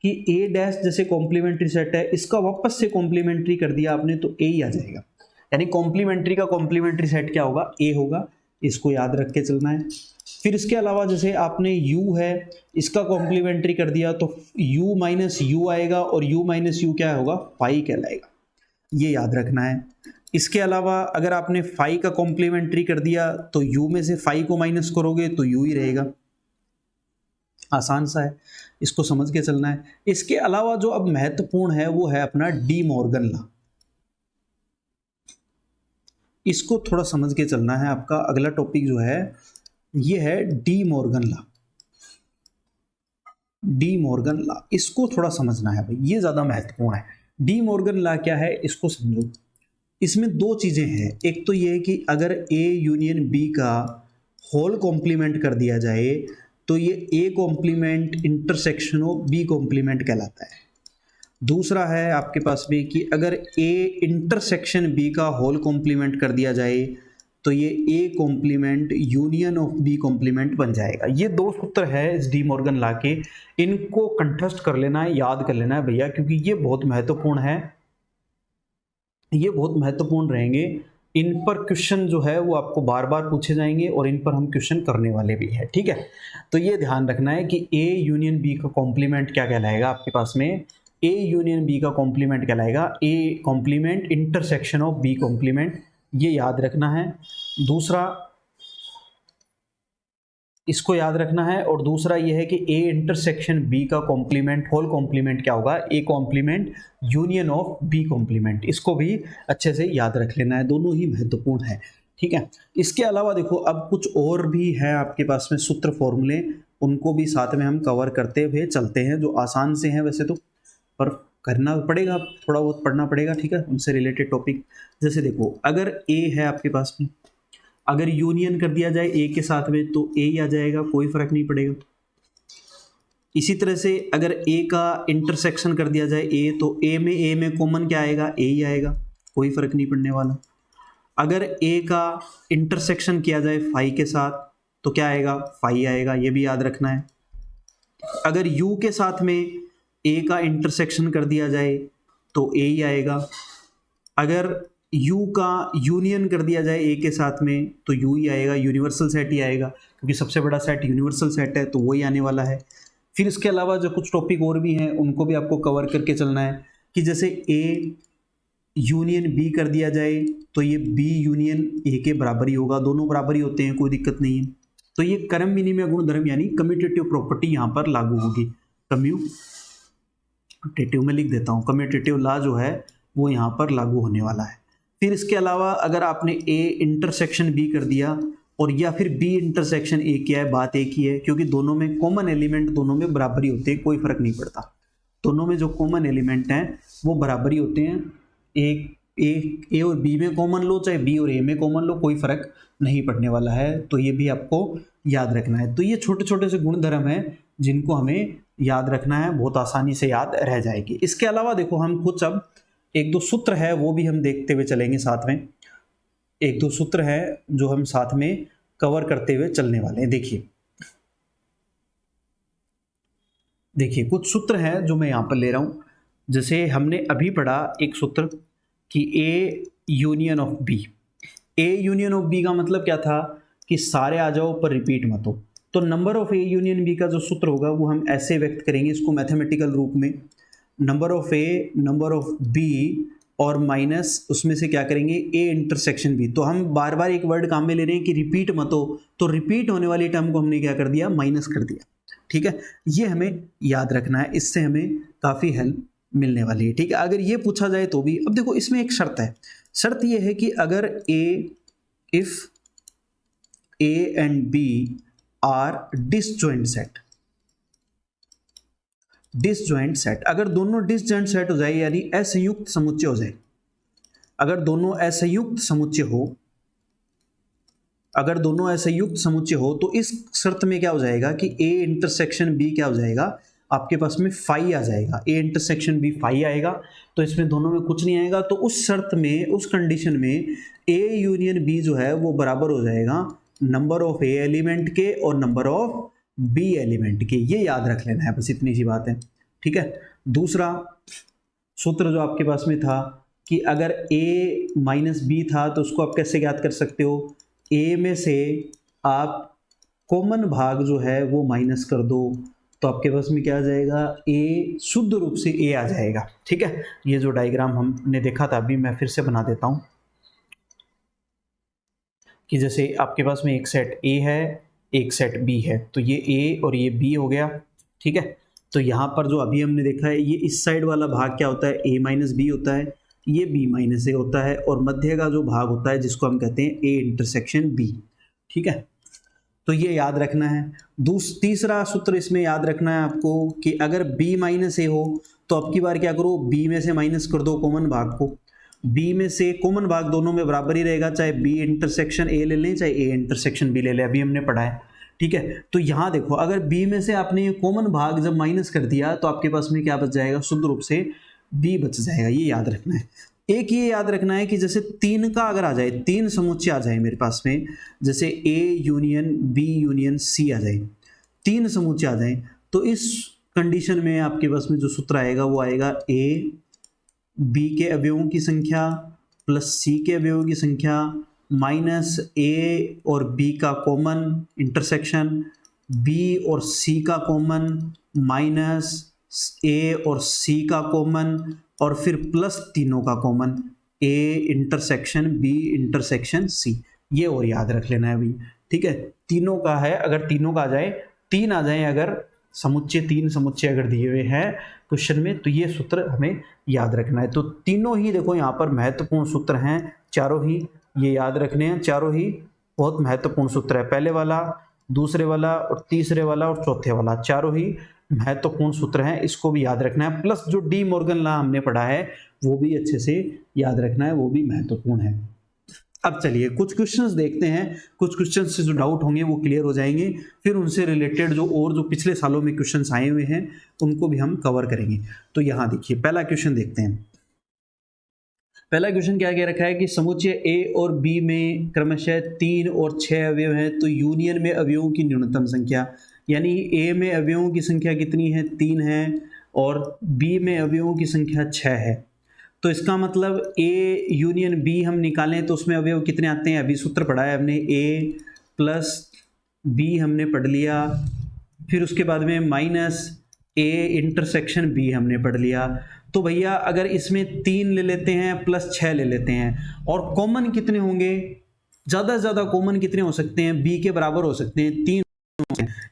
कि ए डैश जैसे कॉम्प्लीमेंट्री सेट है, इसका वापस से कॉम्प्लीमेंट्री कर दिया आपने तो ए ही आ जाएगा। यानी कॉम्प्लीमेंट्री का कॉम्प्लीमेंट्री सेट क्या होगा, ए होगा। इसको याद रख के चलना है। फिर इसके अलावा जैसे आपने u है, इसका कॉम्प्लीमेंट्री कर दिया तो u माइनस यू आएगा, और u माइनस यू क्या होगा, फाई कहलाएगा। ये याद रखना है। इसके अलावा अगर आपने फाई का कॉम्प्लीमेंट्री कर दिया तो u में से फाई को माइनस करोगे तो u ही रहेगा। आसान सा है, इसको समझ के चलना है। इसके अलावा जो अब महत्वपूर्ण है वो है अपना डी मॉर्गन लॉ। इसको थोड़ा समझ के चलना है। आपका अगला टॉपिक जो है ये है डी मॉर्गन लॉ। इसको थोड़ा समझना है भाई, ये ज़्यादा महत्वपूर्ण है। डी मॉर्गन लॉ क्या है इसको समझो। इसमें दो चीज़ें हैं। एक तो ये है कि अगर ए यूनियन बी का होल कॉम्प्लीमेंट कर दिया जाए तो ये A complement intersection of B complement कहलाता है। दूसरा है आपके पास भी कि अगर ए इंटरसेक्शन बी का होल कॉम्प्लीमेंट कर दिया जाए तो ये A complement union of B complement बन जाएगा। ये दो सूत्र है इस डी मॉर्गन लॉ के, इनको कंठस्थ कर लेना है, याद कर लेना है भैया, क्योंकि ये बहुत महत्वपूर्ण है, ये बहुत महत्वपूर्ण रहेंगे। इन पर क्वेश्चन जो है वो आपको बार बार पूछे जाएंगे और इन पर हम क्वेश्चन करने वाले भी हैं, ठीक है। तो ये ध्यान रखना है कि ए यूनियन बी का कॉम्प्लीमेंट क्या कहलाएगा आपके पास में, ए यूनियन बी का कॉम्प्लीमेंट कहलाएगा A complement intersection of B complement, ये याद रखना है। दूसरा इसको याद रखना है, और दूसरा ये है कि ए इंटरसेक्शन बी का कॉम्प्लीमेंट होल कॉम्प्लीमेंट क्या होगा, A complement union of B complement, इसको भी अच्छे से याद रख लेना है, दोनों ही महत्वपूर्ण है, ठीक है। इसके अलावा देखो अब कुछ और भी है आपके पास में सूत्र फॉर्मूले, उनको भी साथ में हम कवर करते हुए चलते हैं, जो आसान से हैं वैसे तो, पर करना पड़ेगा, थोड़ा बहुत पढ़ना पड़ेगा, ठीक है, उनसे रिलेटेड टॉपिक। जैसे देखो अगर ए है आपके पास में, अगर यूनियन कर दिया जाए ए के साथ में तो ए ही आ जाएगा, कोई फर्क नहीं पड़ेगा। इसी तरह से अगर ए का इंटरसेक्शन कर दिया जाए ए, तो ए में कॉमन क्या आएगा, ए ही आएगा, कोई फर्क नहीं पड़ने वाला। अगर ए का इंटरसेक्शन किया जाए फाई के साथ तो क्या आएगा, फाई आएगा, ये भी याद रखना है। अगर यू के साथ में ए का इंटरसेक्शन कर दिया जाए तो ए ही आएगा। अगर यू का यूनियन कर दिया जाए ए के साथ में तो यू ही आएगा, यूनिवर्सल सेट ही आएगा, क्योंकि सबसे बड़ा सेट यूनिवर्सल सेट है, तो वही आने वाला है। फिर इसके अलावा जो कुछ टॉपिक और भी हैं उनको भी आपको कवर करके चलना है, कि जैसे ए यूनियन बी कर दिया जाए तो ये बी यूनियन ए के बराबर ही होगा, दोनों बराबर ही होते हैं, कोई दिक्कत नहीं है। तो ये क्रम विनिमय गुणधर्म यानी कम्यूटेटिव प्रॉपर्टी यहाँ पर लागू होगी, कम्यूटेटिव में लिख देता हूँ, कम्यूटेटिव लॉ जो है वो यहाँ पर लागू होने वाला है। फिर इसके अलावा अगर आपने ए इंटरसेक्शन बी कर दिया और या फिर बी इंटरसेक्शन ए किया है, बात एक ही है, क्योंकि दोनों में कॉमन एलिमेंट दोनों में बराबर ही होते हैं, कोई फर्क नहीं पड़ता, दोनों में जो कॉमन एलिमेंट हैं वो बराबर ही होते हैं। ए और बी में कॉमन लो, चाहे बी और ए में कॉमन लो, कोई फर्क नहीं पड़ने वाला है, तो ये भी आपको याद रखना है। तो ये छोटे छोटे से गुणधर्म हैं जिनको हमें याद रखना है, बहुत आसानी से याद रह जाएगी। इसके अलावा देखो हम कुछ अब एक दो सूत्र है वो भी हम देखते हुए चलेंगे साथ में, एक दो सूत्र है जो हम साथ में कवर करते हुए चलने वाले हैं। देखिए कुछ सूत्र हैं जो मैं यहाँ पर ले रहा हूँ। जैसे हमने अभी पढ़ा एक सूत्र कि A union of B, A union of B का मतलब क्या था कि सारे आ जाओ पर रिपीट मत हो। तो number of A union B का जो सूत्र होगा वो हम ऐसे व्यक्त करेंगे इसको मैथमेटिकल रूप में, number of A number of B और माइनस उसमें से क्या करेंगे ए इंटरसेक्शन बी। तो हम बार बार एक वर्ड काम में ले रहे हैं कि रिपीट मत हो, तो रिपीट होने वाली टर्म को हमने क्या कर दिया, माइनस कर दिया, ठीक है। ये हमें याद रखना है, इससे हमें काफ़ी हेल्प मिलने वाली है, ठीक है। अगर ये पूछा जाए तो भी, अब देखो इसमें एक शर्त है, शर्त ये है कि अगर if A and B are disjoint set, disjoint set, अगर दोनों डिसजॉइंट सेट हो जाए यानी असंयुक्त समुच्चय हो जाए, अगर दोनों असंयुक्त समुच्चय हो, अगर दोनों असंयुक्त समुच्चय हो तो इस शर्त में क्या हो जाएगा कि ए इंटरसेक्शन बी क्या हो जाएगा, आपके पास में फाई आ जाएगा, ए इंटरसेक्शन बी फाई आएगा, तो इसमें दोनों में कुछ नहीं आएगा। तो उस शर्त में, उस कंडीशन में ए यूनियन बी जो है वो बराबर हो जाएगा नंबर ऑफ ए एलिमेंट के और नंबर ऑफ बी एलिमेंट के, ये याद रख लेना है, बस इतनी सी बात है, ठीक है। दूसरा सूत्र जो आपके पास में था कि अगर a माइनस बी था तो उसको आप कैसे याद कर सकते हो, a में से आप कॉमन भाग जो है वो माइनस कर दो, तो आपके पास में क्या आ जाएगा, a शुद्ध रूप से a आ जाएगा, ठीक है। ये जो डायग्राम हमने देखा था अभी मैं फिर से बना देता हूं कि जैसे आपके पास में एक सेट a है एक सेट b है, तो ये a और ये b हो गया, ठीक है। तो यहाँ पर जो अभी हमने देखा है ये इस साइड वाला भाग क्या होता है, a माइनस बी होता है, ये b माइनस ए होता है, और मध्य का जो भाग होता है जिसको हम कहते हैं a इंटरसेक्शन b, ठीक है। तो ये याद रखना है। तीसरा सूत्र इसमें याद रखना है आपको कि अगर b माइनस ए हो तो अब की बार क्या करो, b में से माइनस कर दो कॉमन भाग को, b में से कॉमन भाग दोनों में बराबर ही रहेगा, चाहे b इंटरसेक्शन a ले लें चाहे a इंटरसेक्शन b ले लें, अभी हमने पढ़ा है, ठीक है। तो यहाँ देखो अगर b में से आपने कॉमन भाग जब माइनस कर दिया तो आपके पास में क्या बच जाएगा, शुद्ध रूप से b बच जाएगा, ये याद रखना है। एक ये याद रखना है कि जैसे तीन का अगर आ जाए, तीन समुच्चय आ जाए मेरे पास में, जैसे a union b union c आ जाए, तीन समुच्चय आ जाए, तो इस कंडीशन में आपके पास में जो सूत्र आएगा वो आएगा a b के अवयवों की संख्या प्लस सी के अवयवों की संख्या माइनस ए और बी का कॉमन इंटरसेक्शन, बी और सी का कॉमन माइनस ए और सी का कॉमन, और फिर प्लस तीनों का common, A intersection B intersection C. ये और याद रख लेना है भाई, ठीक है। तीनों का है, अगर तीनों का आ जाए, तीन आ जाए अगर समुच्चय, तीन समुच्चय अगर दिए हुए हैं क्वेश्चन में, तो ये सूत्र हमें याद रखना है। तो तीनों ही देखो यहाँ पर महत्वपूर्ण सूत्र हैं, चारों ही ये याद रखने हैं, चारों ही बहुत महत्वपूर्ण सूत्र है। पहले वाला, दूसरे वाला और तीसरे वाला और चौथे वाला, चारों ही महत्वपूर्ण सूत्र हैं, इसको भी याद रखना है। प्लस जो डी मॉर्गन लॉ हमने पढ़ा है वो भी अच्छे से याद रखना है, वो भी महत्वपूर्ण है। अब चलिए कुछ क्वेश्चंस देखते हैं, कुछ क्वेश्चंस से जो डाउट होंगे वो क्लियर हो जाएंगे, फिर उनसे रिलेटेड जो पिछले सालों में क्वेश्चंस आए हुए हैं उनको भी हम कवर करेंगे। तो यहाँ देखिए पहला क्वेश्चन देखते हैं। पहला क्वेश्चन क्या कह रखा है कि समुच्चय ए और बी में क्रमशः 3 और 6 अवयव हैं, तो यूनियन में अवयवों की न्यूनतम संख्या, यानी ए में अवयवों की संख्या कितनी है, 3 है, और बी में अवयवों की संख्या 6 है। तो इसका मतलब ए यूनियन बी हम निकालें तो उसमें अवयव कितने आते हैं, अभी सूत्र पढ़ा है हमने, ए प्लस बी हमने पढ़ लिया, फिर उसके बाद में माइनस ए इंटरसेक्शन बी हमने पढ़ लिया। तो भैया अगर इसमें 3 ले लेते हैं प्लस 6 ले लेते हैं, और कॉमन कितने होंगे, ज़्यादा से ज़्यादा कॉमन कितने हो सकते हैं, बी के बराबर हो सकते हैं, 3,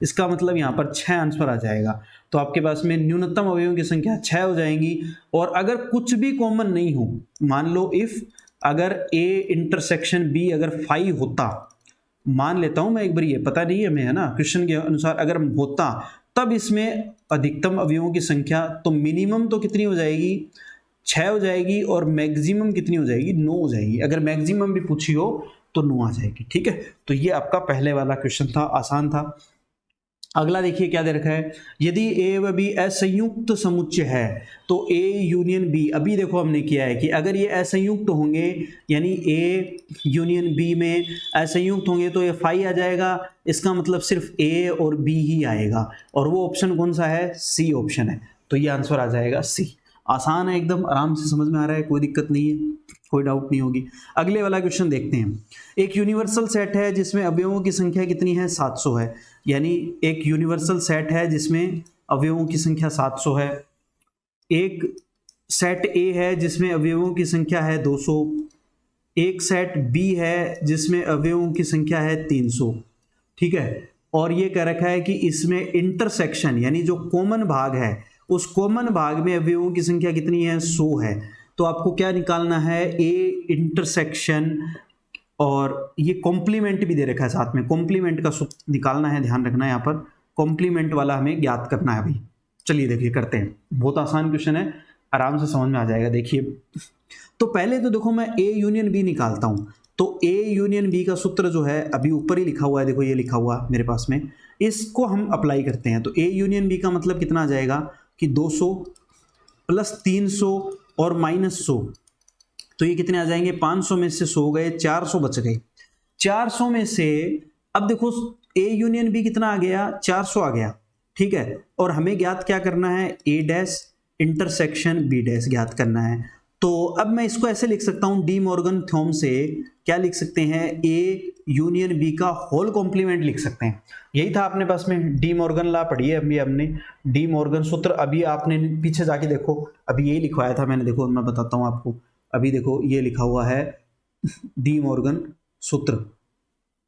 इसका मतलब यहाँ पर 6 आंसर आ जाएगा। तो आपके पास में न्यूनतम अवयवों की संख्या 6 हो जाएंगी। और अगर कुछ भी कॉमन नहीं हो, मान लो इफ अगर ए इंटरसेक्शन बी अगर 5 होता, मान लेता हूं मैं एक बार, ये पता नहीं है हमें, है ना, क्वेश्चन के अनुसार अगर होता, तब इसमें अधिकतम अवयवों की संख्या तो मिनिमम तो कितनी हो जाएगी, 6 हो जाएगी, और मैक्सिमम कितनी हो जाएगी, 9 हो जाएगी। अगर मैक्सिमम भी पूछी हो तो 9 आ जाएगी, ठीक है। तो ये आपका पहले वाला क्वेश्चन था, आसान था। अगला देखिए क्या दे रखा है, यदि ए व बी असंयुक्त समुच्चय है तो ए यूनियन बी, अभी देखो हमने किया है कि अगर ये असंयुक्त होंगे, यानी ए यूनियन बी में असंयुक्त होंगे तो ये फाई आ जाएगा, इसका मतलब सिर्फ ए और बी ही आएगा, और वो ऑप्शन कौन सा है, सी ऑप्शन है। तो ये आंसर आ जाएगा सी। आसान है एकदम, आराम से समझ में आ रहा है, कोई दिक्कत नहीं है, कोई डाउट नहीं होगी। अगले वाला क्वेश्चन देखते हैं। एक यूनिवर्सल सेट है जिसमें अवयवों की संख्या कितनी है, 700 है, यानी एक यूनिवर्सल सेट है जिसमें अवयवों की संख्या 700 है। एक सेट ए है जिसमें अवयवों की संख्या है 200, एक सेट बी है जिसमें अवयवों की संख्या है 300, ठीक है। और ये कह रखा है कि इसमें इंटरसेक्शन यानी जो कॉमन भाग है, उस कॉमन भाग में अवयवों की संख्या कितनी है, 100 है। तो आपको क्या निकालना है, ए इंटरसेक्शन, और ये कॉम्प्लीमेंट भी दे रखा है साथ में, कॉम्प्लीमेंट का सूत्र निकालना है, ध्यान रखना है यहाँ पर, कॉम्प्लीमेंट वाला हमें ज्ञात करना है भाई। चलिए देखिए करते हैं, बहुत आसान क्वेश्चन है, आराम से समझ में आ जाएगा। देखिए तो पहले तो देखो मैं ए यूनियन बी निकालता हूँ, तो ए यूनियन बी का सूत्र जो है अभी ऊपर ही लिखा हुआ है, देखो ये लिखा हुआ मेरे पास में, इसको हम अप्लाई करते हैं। तो ए यूनियन बी का मतलब कितना आ जाएगा कि 200 प्लस 300 और माइनस 100, तो ये कितने आ जाएंगे, 500 में से 100 गए, 400 बच गए। 400 में से अब देखो ए यूनियन बी कितना आ गया, 400 आ गया, ठीक है। और हमें ज्ञात क्या करना है, ए डैश इंटरसेक्शन बी डैश ज्ञात करना है। तो अब मैं इसको ऐसे लिख सकता हूं, डी मॉर्गन थ्योरम से क्या लिख सकते हैं, ए यूनियन बी का होल कॉम्प्लीमेंट लिख सकते हैं। यही था अपने पास में, डी मॉर्गन लॉ पढ़ी है अभी हमने, डी मॉर्गन सूत्र अभी आपने पीछे जाके देखो, अभी यही लिखवाया था मैंने, देखो मैं बताता हूं आपको, अभी देखो ये लिखा हुआ है डी मॉर्गन सूत्र,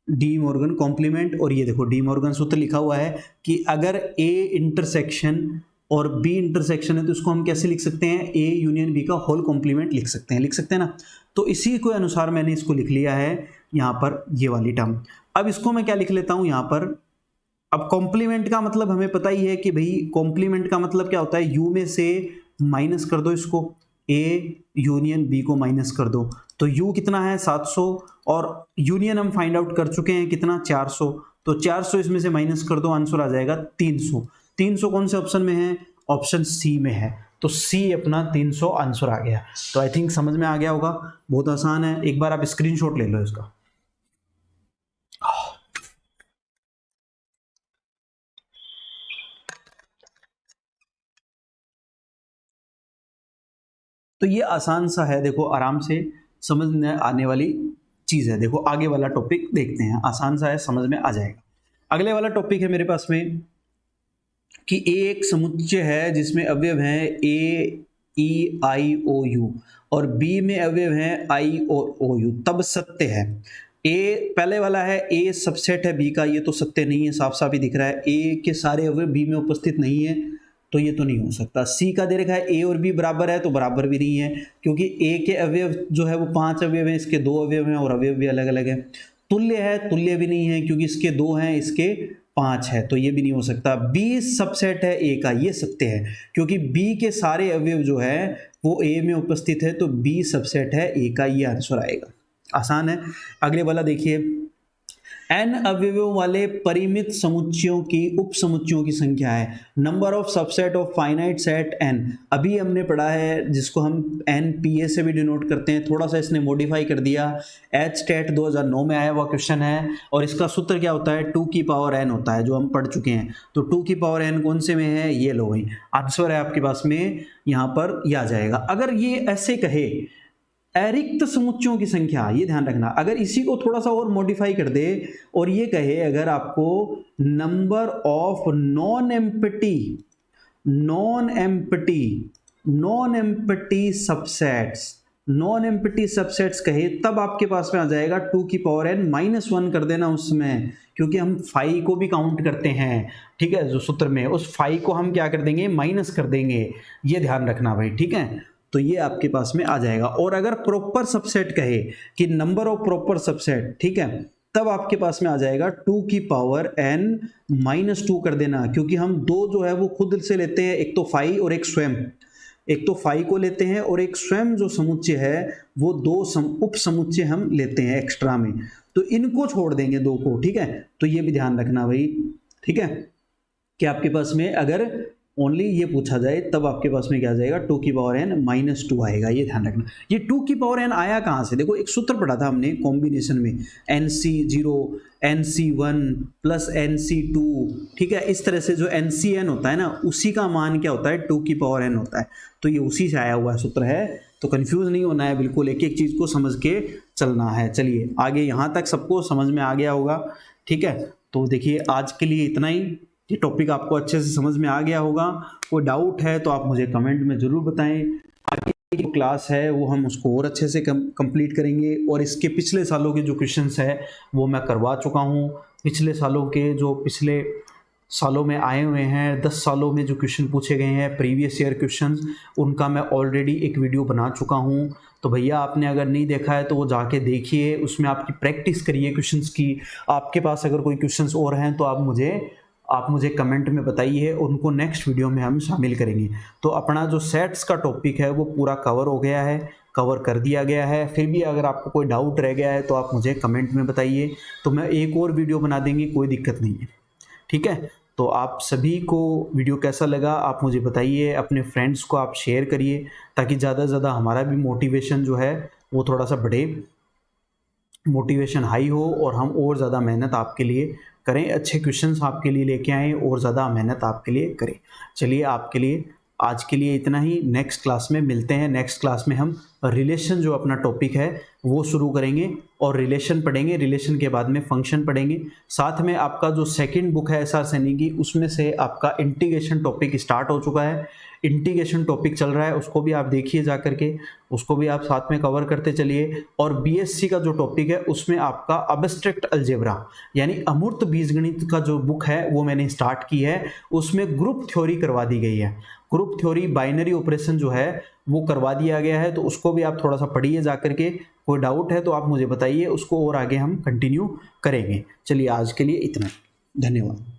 डी मॉर्गन कॉम्प्लीमेंट, और ये देखो डी मॉर्गन सूत्र लिखा हुआ है कि अगर ए इंटरसेक्शन और बी इंटरसेक्शन है तो इसको हम कैसे लिख सकते हैं, ए यूनियन बी का होल कॉम्प्लीमेंट लिख सकते हैं, लिख सकते हैं ना। तो इसी के अनुसार मैंने इसको लिख लिया है यहाँ पर, ये वाली टर्म। अब इसको मैं क्या लिख लेता हूँ यहाँ पर, अब कॉम्प्लीमेंट का मतलब हमें पता ही है कि भाई कॉम्प्लीमेंट का मतलब क्या होता है, यू में से माइनस कर दो इसको, ए यूनियन बी को माइनस कर दो, तो यू कितना है 700, और यूनियन हम फाइंड आउट कर चुके हैं कितना, 400, तो 400 इसमें से माइनस कर दो, आंसर आ जाएगा 300। 300 कौन से ऑप्शन में है, ऑप्शन सी में है, तो सी अपना 300 आंसर आ गया। तो आई थिंक समझ में आ गया होगा, बहुत आसान है, एक बार आप स्क्रीनशॉट ले लो इसका। तो ये आसान सा है, देखो आराम से समझ में आने वाली चीज़ है। देखो आगे वाला टॉपिक देखते हैं, आसान सा है, समझ में आ जाएगा। अगले वाला टॉपिक है मेरे पास में कि ए एक समुच्चय है जिसमें अवयव हैं ए, ई, आई, ओ, यू, और बी में अवयव हैं आई और ओ, यू, तब सत्य है। ए पहले वाला है ए सबसेट है बी का, ये तो सत्य नहीं है, साफ साफ ही दिख रहा है। ए के सारे अवयव बी में उपस्थित नहीं है, तो ये तो नहीं हो सकता। सी का दे रखा है ए और बी बराबर है, तो बराबर भी नहीं है, क्योंकि ए के अवयव जो है वो 5 अवयव हैं, इसके 2 अवयव हैं और अवयव भी अलग अलग है। तुल्य है, तुल्य भी नहीं है, क्योंकि इसके 2 हैं, इसके 5 है, तो ये भी नहीं हो सकता। बी सबसेट है ए का, ये सत्य है, क्योंकि बी के सारे अवयव जो है वो ए में उपस्थित है, तो बी सबसेट है ए का, ये आंसर आएगा। आसान है। अगले वाला देखिए, n अवयवों वाले परिमित समुच्चयों की उप समुच्चयों की संख्या है। Number of subset of finite set n, अभी हमने पढ़ा है, जिसको हम NPA से भी डिनोट करते हैं, थोड़ा सा इसने मॉडिफाई कर दिया। HTET 2009 में आया हुआ क्वेश्चन है, और इसका सूत्र क्या होता है, 2 की पावर n होता है, जो हम पढ़ चुके हैं। तो 2 की पावर n कौन से में है, ये लो भाई, आंसर है आपके पास में, यहाँ पर यह आ जाएगा। अगर ये ऐसे कहे अरिक्त समुच्चयों की संख्या, ये ध्यान रखना, अगर इसी को थोड़ा सा और मॉडिफाई कर दे और ये कहे अगर आपको number of non empty subsets कहे, तब आपके पास में आ जाएगा 2 की पावर n -1 कर देना उसमें, क्योंकि हम 5 को भी काउंट करते हैं, ठीक है, जो सूत्र में उस 5 को हम क्या कर देंगे, माइनस कर देंगे, ये ध्यान रखना भाई, ठीक है। तो ये आपके पास में आ जाएगा। और अगर प्रॉपर सबसेट कहे कि नंबर ऑफ प्रॉपर सबसेट, ठीक है, तब आपके पास में आ जाएगा 2 की पावर n -2 कर देना, क्योंकि हम 2 जो है वो खुद से लेते हैं, एक तो फाई और एक स्वयं, एक तो फाई को लेते हैं और एक स्वयं जो समुच्चय है वो 2 उप समुच्चय हम लेते हैं एक्स्ट्रा में, तो इनको छोड़ देंगे 2 को, ठीक है। तो ये भी ध्यान रखना भाई, ठीक है, कि आपके पास में अगर ओनली ये पूछा जाए तब आपके पास में क्या आ जाएगा, 2 की पावर n -2 आएगा, ये ध्यान रखना। ये 2 की पावर n आया कहाँ से, देखो एक सूत्र पढ़ा था हमने कॉम्बिनेशन में, NC0 NC1 प्लस NC2, ठीक है, इस तरह से जो NCN होता है ना, उसी का मान क्या होता है, 2 की पावर n होता है, तो ये उसी से आया हुआ सूत्र है, तो कंफ्यूज नहीं होना है, बिल्कुल एक एक चीज़ को समझ के चलना है। चलिए आगे, यहाँ तक सबको समझ में आ गया होगा, ठीक है। तो देखिए आज के लिए इतना ही, ये टॉपिक आपको अच्छे से समझ में आ गया होगा। कोई डाउट है तो आप मुझे कमेंट में ज़रूर बताएं। आगे की क्लास है वो हम उसको और अच्छे से कंप्लीट करेंगे, और इसके पिछले सालों के जो क्वेश्चंस है वो मैं करवा चुका हूँ। पिछले सालों के जो पिछले सालों में आए हुए हैं, 10 सालों में जो क्वेश्चन पूछे गए हैं, प्रीवियस ईयर क्वेश्चंस, उनका मैं ऑलरेडी एक वीडियो बना चुका हूँ। तो भैया आपने अगर नहीं देखा है तो वो जाके देखिए, उसमें आपकी प्रैक्टिस करिए क्वेश्चंस की। आपके पास अगर कोई क्वेश्चंस और हैं तो आप मुझे कमेंट में बताइए, उनको नेक्स्ट वीडियो में हम शामिल करेंगे। तो अपना जो सेट्स का टॉपिक है वो पूरा कवर हो गया है, कवर कर दिया गया है। फिर भी अगर आपको कोई डाउट रह गया है तो आप मुझे कमेंट में बताइए, तो मैं एक और वीडियो बना देंगे, कोई दिक्कत नहीं है, ठीक है। तो आप सभी को वीडियो कैसा लगा आप मुझे बताइए, अपने फ्रेंड्स को आप शेयर करिए, ताकि ज़्यादा से ज़्यादा हमारा भी मोटिवेशन जो है वो थोड़ा सा बढ़े, मोटिवेशन हाई हो, और हम और ज़्यादा मेहनत आपके लिए करें, अच्छे क्वेश्चंस आपके लिए लेके आएँ और ज़्यादा मेहनत आपके लिए करें। चलिए आपके लिए आज के लिए इतना ही, नेक्स्ट क्लास में मिलते हैं। नेक्स्ट क्लास में हम रिलेशन जो अपना टॉपिक है वो शुरू करेंगे, और रिलेशन पढ़ेंगे, रिलेशन के बाद में फंक्शन पढ़ेंगे। साथ में आपका जो सेकंड बुक है SR सैनी की, उसमें से आपका इंटीग्रेशन टॉपिक स्टार्ट हो चुका है, इंटीग्रेशन टॉपिक चल रहा है, उसको भी आप देखिए जा करके, उसको भी आप साथ में कवर करते चलिए। और BSc का जो टॉपिक है उसमें आपका एब्स्ट्रैक्ट अलजेब्रा यानी अमूर्त बीजगणित का जो बुक है वो मैंने स्टार्ट की है, उसमें ग्रुप थ्योरी करवा दी गई है, ग्रुप थ्योरी बाइनरी ऑपरेशन जो है वो करवा दिया गया है, तो उसको भी आप थोड़ा सा पढ़िए जा करके। कोई डाउट है तो आप मुझे बताइए, उसको और आगे हम कंटिन्यू करेंगे। चलिए आज के लिए इतना, धन्यवाद।